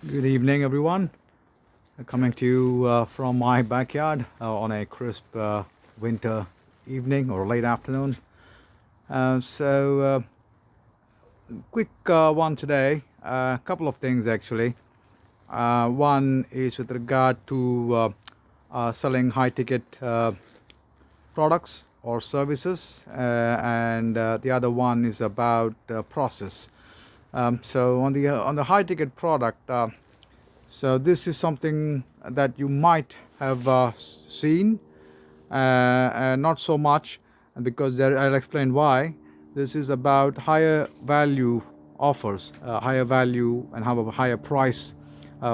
Good evening, everyone. Coming to you from my backyard on a crisp winter evening or late afternoon. Quick one today. A couple of things actually. One is with regard to selling high ticket products or services, and the other one is about process. So on the high ticket product, so this is something that you might have seen, not so much, because I'll explain why. This is about higher value offers, higher value and have a higher price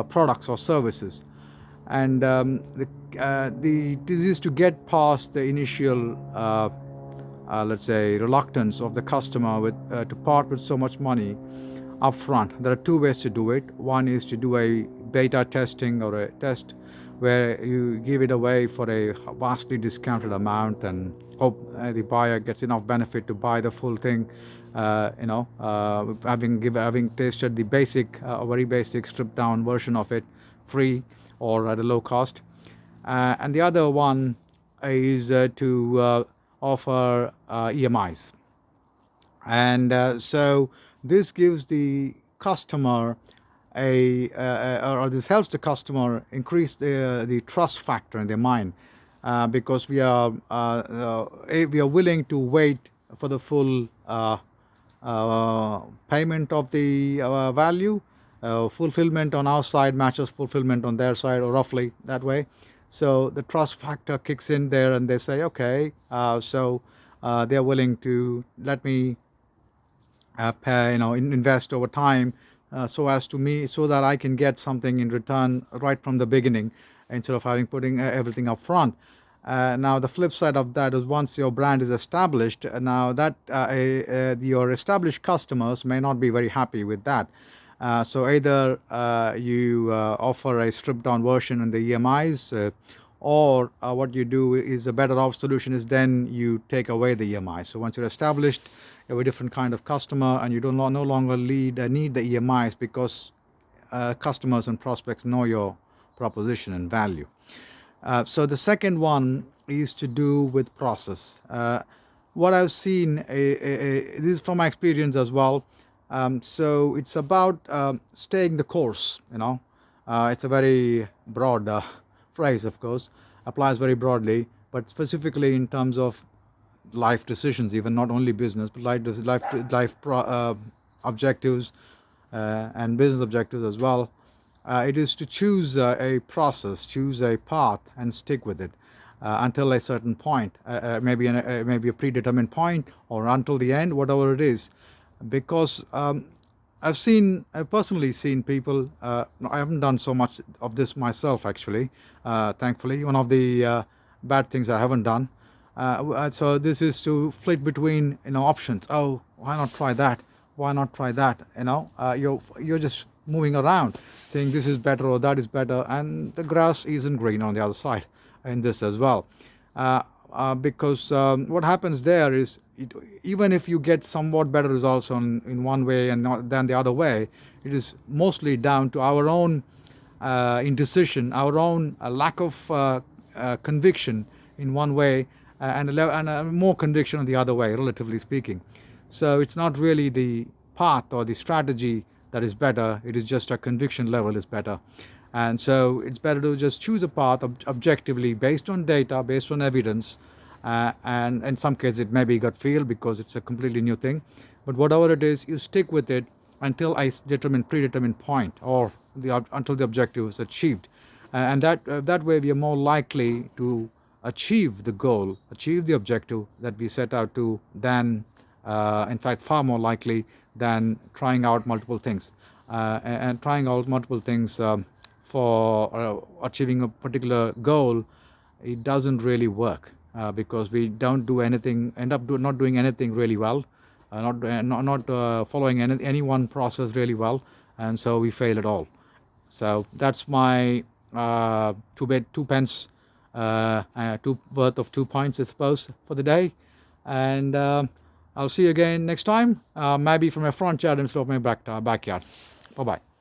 products or services, and this is to get past the initial let's say reluctance of the customer to part with so much money upfront. There are two ways to do it. One is to do a beta testing or a test where you give it away for a vastly discounted amount and hope the buyer gets enough benefit to buy the full thing. Having tasted the basic, very basic stripped down version of it, free or at a low cost. And the other one is to offer EMIs. And so this gives the customer or this helps the customer increase the trust factor in their mind, because we are willing to wait for the full payment of the value. Fulfillment on our side matches fulfillment on their side, or roughly that way. So the trust factor kicks in there, and they say, okay, they're willing to let me invest over time, so that I can get something in return right from the beginning, instead of putting everything up front. Now the flip side of that is, once your brand is established, now that your established customers may not be very happy with that. So either you offer a stripped down version in the EMIs, or what you do is a better off solution is then you take away the EMI. So once you're established, you have a different kind of customer, and you no longer need the EMIs, because customers and prospects know your proposition and value. So the second one is to do with process. What I've seen, this is from my experience as well. So it's about staying the course. It's a very broad phrase, of course, applies very broadly, but specifically in terms of life decisions, even not only business, but life objectives and business objectives as well. It is to choose a process, choose a path, and stick with it until a certain point, maybe a predetermined point, or until the end, whatever it is. Because I've personally seen people. I haven't done so much of this myself, actually. Thankfully, one of the bad things I haven't done. So this is to flit between options. Oh, why not try that? Why not try that? You're just moving around, saying this is better or that is better, and the grass isn't green on the other side in this as well. Because what happens there is, even if you get somewhat better results in one way and not than the other way, it is mostly down to our own indecision, our own lack of conviction in one way, and more conviction on the other way, relatively speaking. So it's not really the path or the strategy that is better, it is just a conviction level is better. And so it's better to just choose a path objectively, based on data, based on evidence, and in some cases it may be gut feel, because it's a completely new thing. But whatever it is, you stick with it until a predetermined point, or until the objective is achieved. And that way we are more likely to achieve the goal, achieve the objective that we set out to, than in fact far more likely than trying out multiple things. And trying out multiple things for achieving a particular goal, it doesn't really work, because we don't do anything, not doing anything really well, not following any one process really well, and so we fail at all. So that's my two pence, worth of 2 points, I suppose, for the day. And I'll see you again next time, maybe from my front yard instead of my backyard. Bye bye.